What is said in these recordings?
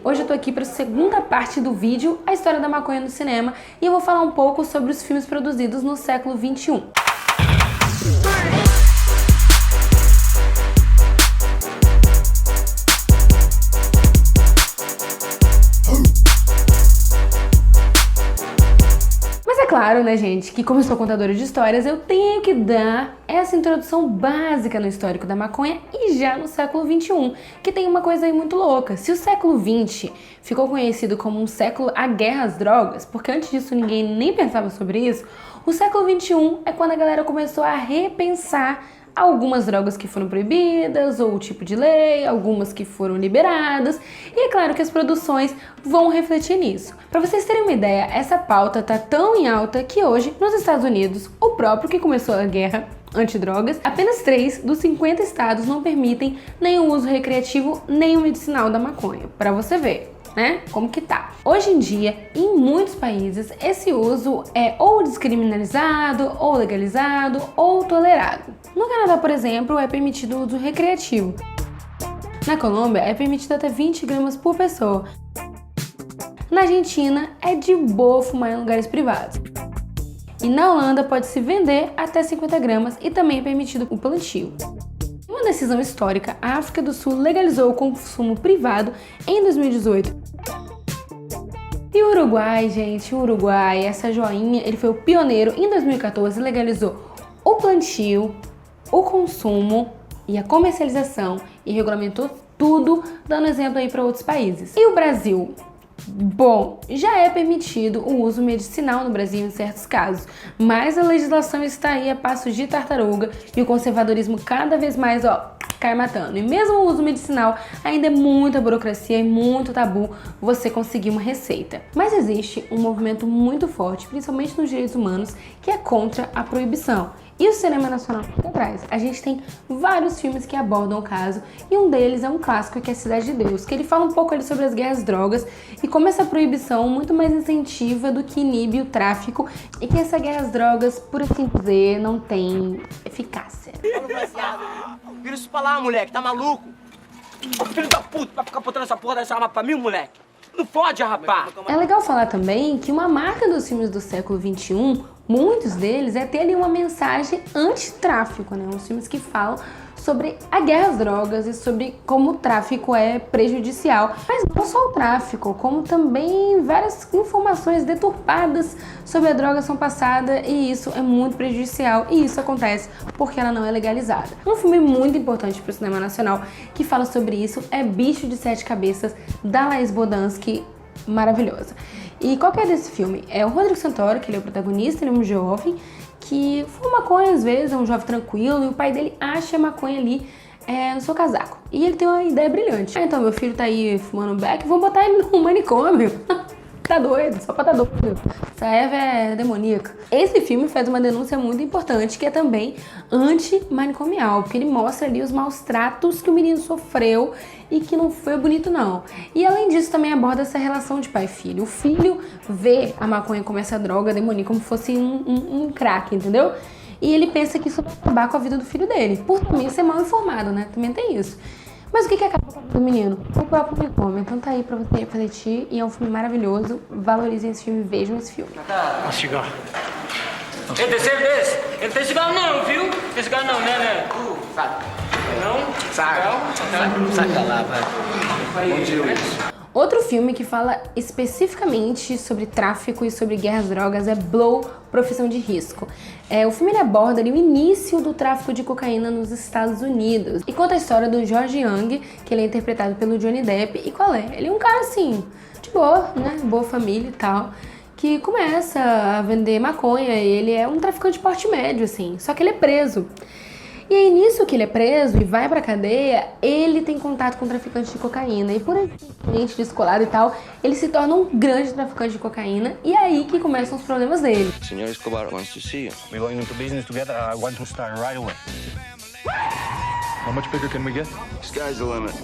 Hoje eu tô aqui para a segunda parte do vídeo, a história da maconha no cinema, e eu vou falar um pouco sobre os filmes produzidos no século XXI. É claro, né, gente, que como eu sou contadora de histórias, eu tenho que dar essa introdução básica no histórico da maconha e já no século XXI, que tem uma coisa aí muito louca. Se o século XX ficou conhecido como um século à guerra às drogas, porque antes disso ninguém nem pensava sobre isso, o século XXI é quando a galera começou a repensar algumas drogas que foram proibidas, ou o tipo de lei, algumas que foram liberadas, e é claro que as produções vão refletir nisso. Para vocês terem uma ideia, essa pauta tá tão em alta que hoje, nos Estados Unidos, o próprio que começou a guerra antidrogas, apenas 3 dos 50 estados não permitem nem o uso recreativo nem o medicinal da maconha, para você ver, né? Como que tá. Hoje em dia, em muitos países, esse uso é ou descriminalizado, ou legalizado, ou tolerado. No Canadá, por exemplo, é permitido o uso recreativo. Na Colômbia, é permitido até 20 gramas por pessoa. Na Argentina, é de boa fumar em lugares privados. E na Holanda, pode-se vender até 50 gramas e também é permitido o plantio. Em uma decisão histórica, a África do Sul legalizou o consumo privado em 2018. E o Uruguai, gente, o Uruguai, essa joinha, ele foi o pioneiro. Em 2014, legalizou o plantio, o consumo e a comercialização e regulamentou tudo, dando exemplo aí para outros países. E o Brasil? Bom, já é permitido o uso medicinal no Brasil em certos casos, mas a legislação está aí a passos de tartaruga e o conservadorismo cada vez mais, cai matando. E mesmo o uso medicinal, ainda é muita burocracia e muito tabu você conseguir uma receita. Mas existe um movimento muito forte, principalmente nos direitos humanos, que é contra a proibição. E o cinema nacional por trás. A gente tem vários filmes que abordam o caso, e um deles é um clássico que é Cidade de Deus, que ele fala um pouco ali sobre as guerras às drogas e como essa proibição muito mais incentiva do que inibe o tráfico, e que essa guerra às drogas, por assim dizer, não tem eficácia. Vira isso pra lá, moleque, tá maluco? Ô, filho da puta, vai ficar botando essa porra dessa arma pra mim, moleque? Não fode, rapaz! É legal falar também que uma marca dos filmes do século XXI, muitos deles, é ter ali uma mensagem anti-tráfico, né? Uns filmes que falam sobre a guerra às drogas e sobre como o tráfico é prejudicial. Mas não só o tráfico, como também várias informações deturpadas sobre a droga são passadas, e isso é muito prejudicial, e isso acontece porque ela não é legalizada. Um filme muito importante para o cinema nacional que fala sobre isso é Bicho de Sete Cabeças, da Laís Bodansky, maravilhosa. E qual que é desse filme? É o Rodrigo Santoro, que ele é o protagonista, ele é um jovem que fuma maconha às vezes, é um jovem tranquilo, e o pai dele acha a maconha ali no seu casaco. E ele tem uma ideia brilhante. Então, meu filho tá aí fumando beck, vamos botar ele no manicômio. Tá doido, só pra tá doido. Essa Eva é demoníaca. Esse filme faz uma denúncia muito importante, que é também anti-manicomial, porque ele mostra ali os maus tratos que o menino sofreu e que não foi bonito não. E além disso também aborda essa relação de pai e filho. O filho vê a maconha como essa droga demoníaca, como se fosse um crack, entendeu? E ele pensa que isso vai acabar com a vida do filho dele, por também ser mal informado, né? Também tem isso. Mas o que acaba com a vida do menino? O próprio manicômio. Então tá aí pra você refletir, e é um filme maravilhoso. Valorizem esse filme, vejam esse filme. Um cigarro. Ei, terceiro desse? Ele não tem cigarro não, viu? Tem cigarro não, né? Sabe? Não? Sabe da lá, vai. Bom dia, Luiz. Outro filme que fala especificamente sobre tráfico e sobre guerra às drogas é Blow, Profissão de Risco. O filme ele aborda ali o início do tráfico de cocaína nos Estados Unidos e conta a história do George Young, que ele é interpretado pelo Johnny Depp. E qual é? Ele é um cara assim, de boa, né? Boa família e tal, que começa a vender maconha. Ele é um traficante de porte médio, assim, só que ele é preso. E aí, nisso que ele é preso e vai pra cadeia, ele tem contato com traficantes de cocaína. E por ambiente descolado e tal, ele se torna um grande traficante de cocaína. E é aí que começam os problemas dele. Senor Escobar wants to see you. We're going into business together. I want to start right away. How much bigger can we get? Sky's the limit.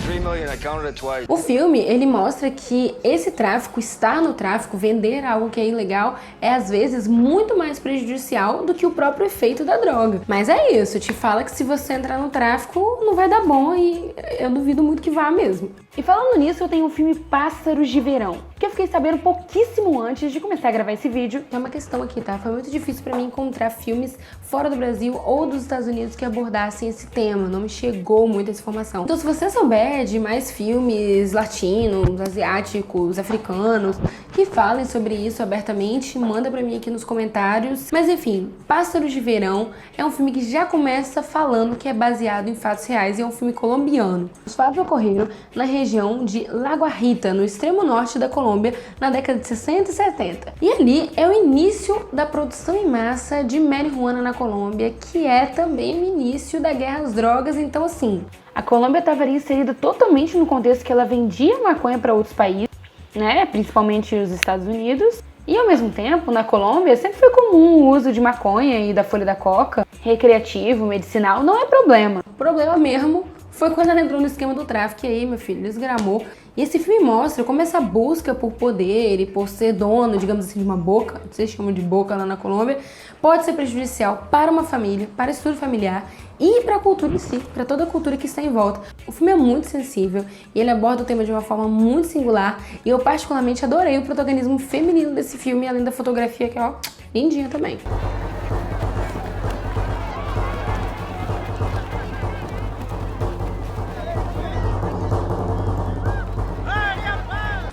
3 million, I counted it twice. O filme, ele mostra que esse tráfico, estar no tráfico, vender algo que é ilegal, é às vezes muito mais prejudicial do que o próprio efeito da droga. Mas é isso, te fala que se você entrar no tráfico, não vai dar bom e eu duvido muito que vá mesmo. E falando nisso, eu tenho o filme Pássaros de Verão, que eu fiquei sabendo pouquíssimo antes de começar a gravar esse vídeo. É uma questão aqui, tá? Foi muito difícil pra mim encontrar filmes fora do Brasil ou dos Estados Unidos que abordassem esse tema. Não me chegou muita essa informação. Então, se você souber de mais filmes latinos, asiáticos, africanos, que falem sobre isso abertamente, manda pra mim aqui nos comentários. Mas enfim, Pássaros de Verão é um filme que já começa falando que é baseado em fatos reais e é um filme colombiano. Os fatos ocorreram na região de La Guajira, no extremo norte da Colômbia, na década de 60 e 70. E ali é o início da produção em massa de marihuana na Colômbia, que é também o início da guerra às drogas. Então, assim, a Colômbia estava ali inserida totalmente no contexto que ela vendia maconha para outros países, né, principalmente os Estados Unidos. E ao mesmo tempo, na Colômbia, sempre foi comum o uso de maconha e da folha da coca, recreativo, medicinal, não é problema. O problema mesmo foi quando ela entrou no esquema do tráfico e aí, meu filho, desgramou. E esse filme mostra como essa busca por poder e por ser dono, digamos assim, de uma boca, vocês chamam de boca lá na Colômbia, pode ser prejudicial para uma família, para o estudo familiar e para a cultura em si, para toda a cultura que está em volta. O filme é muito sensível e ele aborda o tema de uma forma muito singular e eu particularmente adorei o protagonismo feminino desse filme, além da fotografia que é, ó, lindinha também.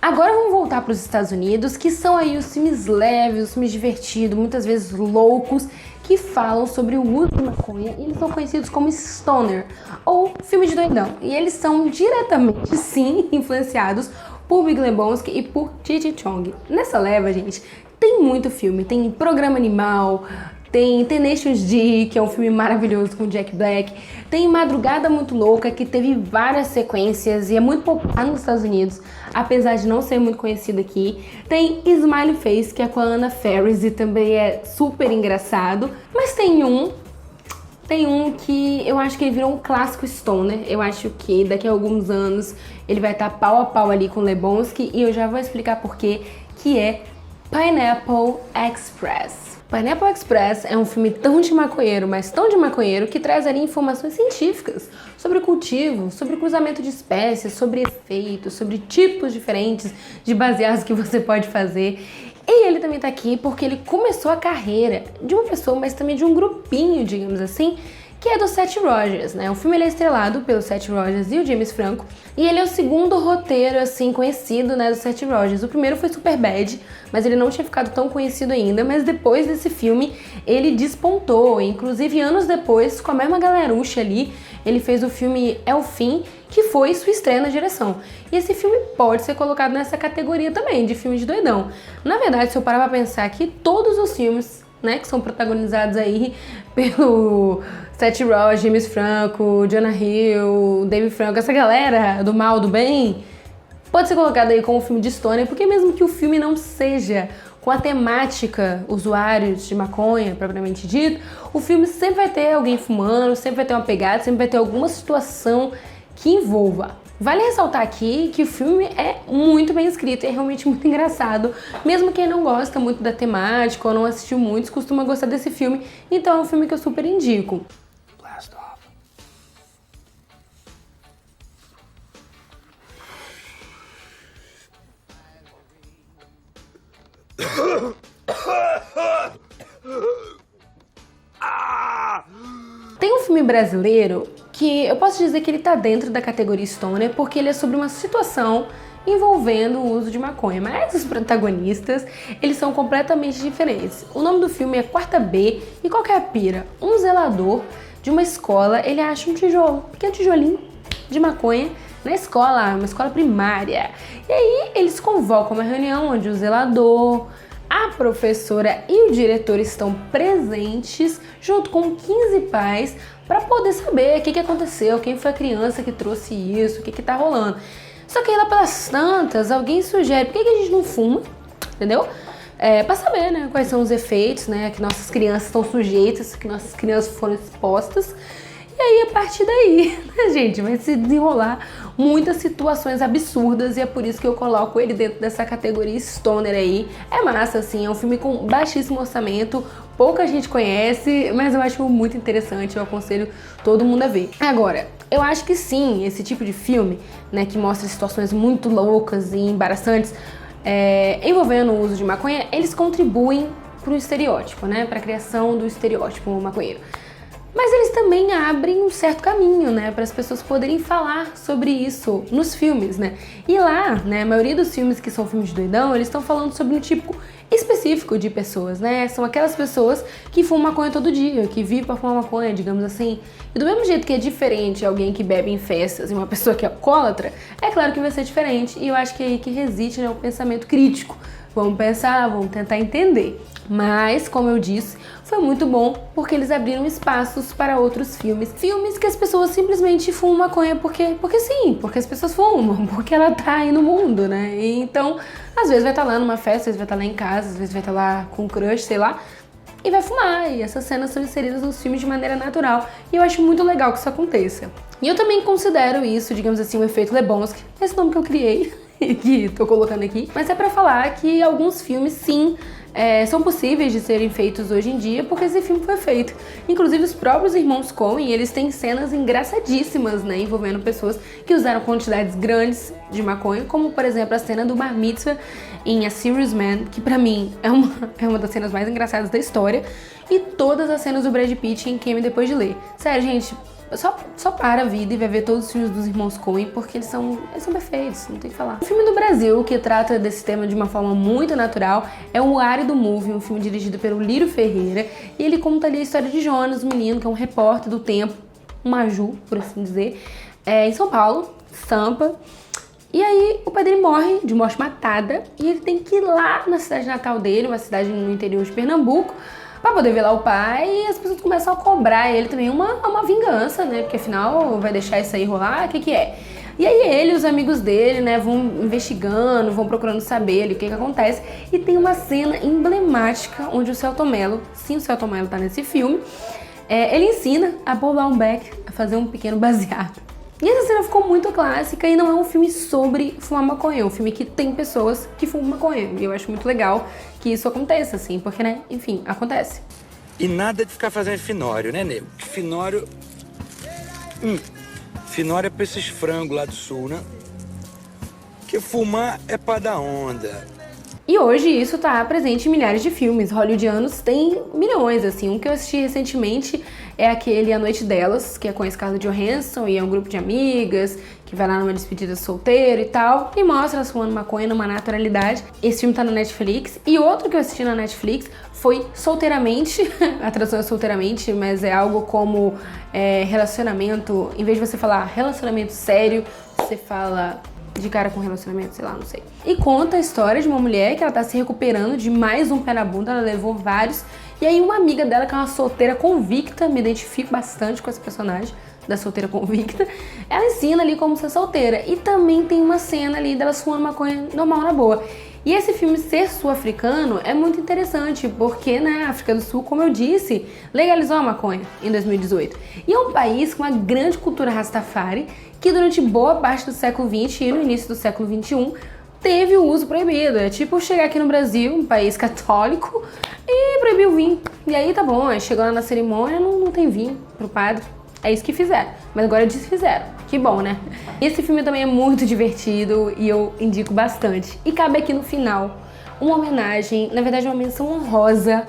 Agora vamos voltar para os Estados Unidos, que são aí os filmes leves, os filmes divertidos, muitas vezes loucos, que falam sobre o uso de maconha e eles são conhecidos como stoner, ou filme de doidão. E eles são diretamente, sim, influenciados por Big Lebowski e por Cheech e Chong. Nessa leva, gente, tem muito filme, tem Programa Animal, tem Tenacious D, que é um filme maravilhoso com Jack Black. Tem Madrugada Muito Louca, que teve várias sequências e é muito popular nos Estados Unidos, apesar de não ser muito conhecido aqui. Tem Smiley Face, que é com a Anna Faris e também é super engraçado. Mas tem um que eu acho que ele virou um clássico stoner. Eu acho que daqui a alguns anos ele vai estar pau a pau ali com Lebowski e eu já vou explicar por quê, que é Pineapple Express. Pineapple Express é um filme tão de maconheiro, mas tão de maconheiro, que traz ali informações científicas sobre o cultivo, sobre o cruzamento de espécies, sobre efeitos, sobre tipos diferentes de baseados que você pode fazer. E ele também tá aqui porque ele começou a carreira de uma pessoa, mas também de um grupinho, digamos assim, que é do Seth Rogers, né? O filme ele é estrelado pelo Seth Rogers e o James Franco, e ele é o segundo roteiro, assim, conhecido, né, do Seth Rogers. O primeiro foi Superbad, mas ele não tinha ficado tão conhecido ainda, mas depois desse filme ele despontou, inclusive anos depois, com a mesma galerucha ali, ele fez o filme É o Fim, que foi sua estreia na direção. E esse filme pode ser colocado nessa categoria também, de filme de doidão. Na verdade, se eu parar pra pensar que todos os filmes, né, que são protagonizados aí pelo Seth Rogers, James Franco, Jonah Hill, Dave Franco, essa galera do mal, do bem, pode ser colocado aí como filme de stoner, porque mesmo que o filme não seja com a temática usuários de maconha, propriamente dito, o filme sempre vai ter alguém fumando, sempre vai ter uma pegada, sempre vai ter alguma situação que envolva. Vale ressaltar aqui que o filme é muito bem escrito e é realmente muito engraçado. Mesmo quem não gosta muito da temática ou não assistiu muitos, costuma gostar desse filme. Então é um filme que eu super indico. Blast off. Tem um filme brasileiro que eu posso dizer que ele tá dentro da categoria stoner porque ele é sobre uma situação envolvendo o uso de maconha, mas os protagonistas, eles são completamente diferentes. O nome do filme é Quarta B e qual que é a pira? Um zelador de uma escola, ele acha um tijolo, pequeno tijolinho de maconha na escola, uma escola primária. E aí eles convocam uma reunião onde o zelador, a professora e o diretor estão presentes junto com 15 pais para poder saber o que aconteceu, quem foi a criança que trouxe isso, o que tá rolando. Só que aí lá pelas tantas, alguém sugere, por que a gente não fuma, entendeu? Para saber, né, quais são os efeitos, né, que nossas crianças estão sujeitas, que nossas crianças foram expostas. E aí, a partir daí, né, gente, vai se desenrolar muitas situações absurdas e é por isso que eu coloco ele dentro dessa categoria stoner aí. É massa, assim, é um filme com baixíssimo orçamento, pouca gente conhece, mas eu acho muito interessante, eu aconselho todo mundo a ver. Agora, eu acho que sim, esse tipo de filme, né, que mostra situações muito loucas e embaraçantes, envolvendo o uso de maconha, eles contribuem pro estereótipo, né, pra criação do estereótipo maconheiro. Mas eles também abrem um certo caminho, né, para as pessoas poderem falar sobre isso nos filmes, né? E lá, né, a maioria dos filmes que são filmes de doidão, eles estão falando sobre um tipo específico de pessoas, né? São aquelas pessoas que fumam maconha todo dia, que vivem para fumar maconha, digamos assim. E do mesmo jeito que é diferente alguém que bebe em festas e uma pessoa que é alcoólatra, é claro que vai ser diferente. E eu acho que é aí que reside, né, o pensamento crítico. Vamos pensar, vamos tentar entender. Mas, como eu disse, foi muito bom porque eles abriram espaços para outros filmes. Filmes que as pessoas simplesmente fumam maconha porque sim, porque as pessoas fumam, porque ela tá aí no mundo, né? E então, às vezes vai estar lá numa festa, às vezes vai estar lá em casa, às vezes vai estar lá com um crush, sei lá, e vai fumar. E essas cenas são inseridas nos filmes de maneira natural. E eu acho muito legal que isso aconteça. E eu também considero isso, digamos assim, o efeito Lebowski, esse nome que eu criei, que tô colocando aqui. Mas é pra falar que alguns filmes, sim, são possíveis de serem feitos hoje em dia porque esse filme foi feito. Inclusive os próprios irmãos Coen, eles têm cenas engraçadíssimas, né, envolvendo pessoas que usaram quantidades grandes de maconha, como por exemplo a cena do Bar Mitzvah em A Serious Man, que pra mim é uma das cenas mais engraçadas da história, e todas as cenas do Brad Pitt em Quem Me Depois de Ler. Sério, gente, só para a vida e vai ver todos os filmes dos irmãos Coen, porque eles são perfeitos, não tem o que falar. O filme do Brasil, que trata desse tema de uma forma muito natural, é o Árido Movie, um filme dirigido pelo Lírio Ferreira, e ele conta ali a história de Jonas, um menino que é um repórter do tempo, um maju, por assim dizer, em São Paulo, Sampa. E aí o pai dele morre de morte matada e ele tem que ir lá na cidade natal dele, uma cidade no interior de Pernambuco, pra poder ver lá o pai, e as pessoas começam a cobrar ele também uma vingança, né? Porque afinal vai deixar isso aí rolar, o que é? E aí ele e os amigos dele, né, vão investigando, vão procurando saber ali o que acontece. E tem uma cena emblemática onde o Selton Mello, sim, o Selton Mello tá nesse filme, ele ensina a Paul Baumbach a fazer um pequeno baseado. E essa cena ficou muito clássica e não é um filme sobre fumar maconha, é um filme que tem pessoas que fumam maconha. E eu acho muito legal que isso aconteça, assim, porque, né, enfim, acontece. E nada de ficar fazendo finório, né, nego? Finório... Finório é pra esses frangos lá do sul, né? Que fumar é pra dar onda. E hoje isso tá presente em milhares de filmes hollywoodianos, tem milhões, assim. Um que eu assisti recentemente é aquele A Noite Delas, que é com a Scarlett Johansson e é um grupo de amigas que vai lá numa despedida solteiro e tal, e mostra elas fumando maconha numa naturalidade. Esse filme tá na Netflix. E outro que eu assisti na Netflix foi Solteiramente, a tradução é Solteiramente, mas é algo como relacionamento, em vez de você falar relacionamento sério, você fala de cara com relacionamento, sei lá, não sei. E conta a história de uma mulher que ela tá se recuperando de mais um pé na bunda, ela levou vários. E aí uma amiga dela, que é uma solteira convicta, me identifico bastante com esse personagem da solteira convicta, ela ensina ali como ser solteira. E também tem uma cena ali delas fumando maconha normal, na boa. E esse filme ser sul-africano é muito interessante, porque, né, a África do Sul, como eu disse, legalizou a maconha em 2018. E é um país com uma grande cultura rastafari, que durante boa parte do século XX e no início do século XXI teve o uso proibido. É tipo chegar aqui no Brasil, um país católico, e proibir o vinho. E aí tá bom, aí chegou lá na cerimônia, não tem vinho pro padre. É isso que fizeram, mas agora desfizeram. Que bom, né? Esse filme também é muito divertido e eu indico bastante. E cabe aqui no final uma homenagem, na verdade uma menção honrosa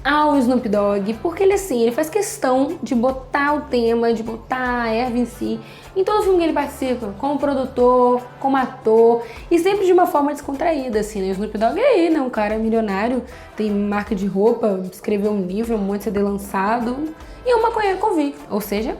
ao Snoop Dogg, porque ele assim, ele faz questão de botar o tema, de botar a erva em si, em todo filme que ele participa, como produtor, como ator, e sempre de uma forma descontraída, assim, né? O Snoop Dogg é aí, né? Um cara milionário, tem marca de roupa, escreveu um livro, um monte de CD lançado, e é um maconheiro convicto, ou seja...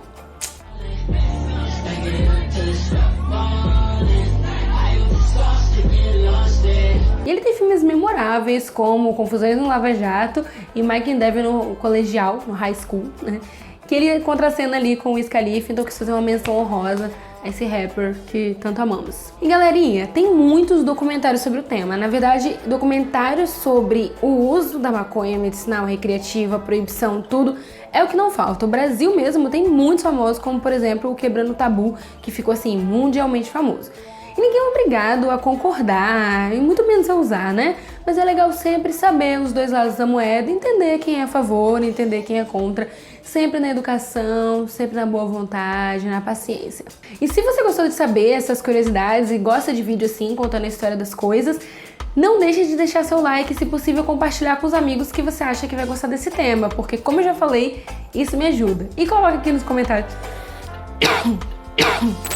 E ele tem filmes memoráveis como Confusões no Lava Jato e Mike and Devin no colegial, no high school, né? Que ele contracena ali com o Wiz Khalifa, então eu quis fazer uma menção honrosa a esse rapper que tanto amamos. E galerinha, tem muitos documentários sobre o tema. Na verdade, documentários sobre o uso da maconha medicinal, recreativa, proibição, tudo, é o que não falta. O Brasil mesmo tem muitos famosos, como por exemplo o Quebrando o Tabu, que ficou assim mundialmente famoso. E ninguém é obrigado a concordar, e muito menos a usar, né? Mas é legal sempre saber os dois lados da moeda, entender quem é a favor, entender quem é contra, sempre na educação, sempre na boa vontade, na paciência. E se você gostou de saber essas curiosidades e gosta de vídeo assim, contando a história das coisas, não deixe de deixar seu like e, se possível, compartilhar com os amigos que você acha que vai gostar desse tema, porque, como eu já falei, isso me ajuda. E coloque aqui nos comentários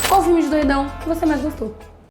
qual filme de doidão você mais gostou.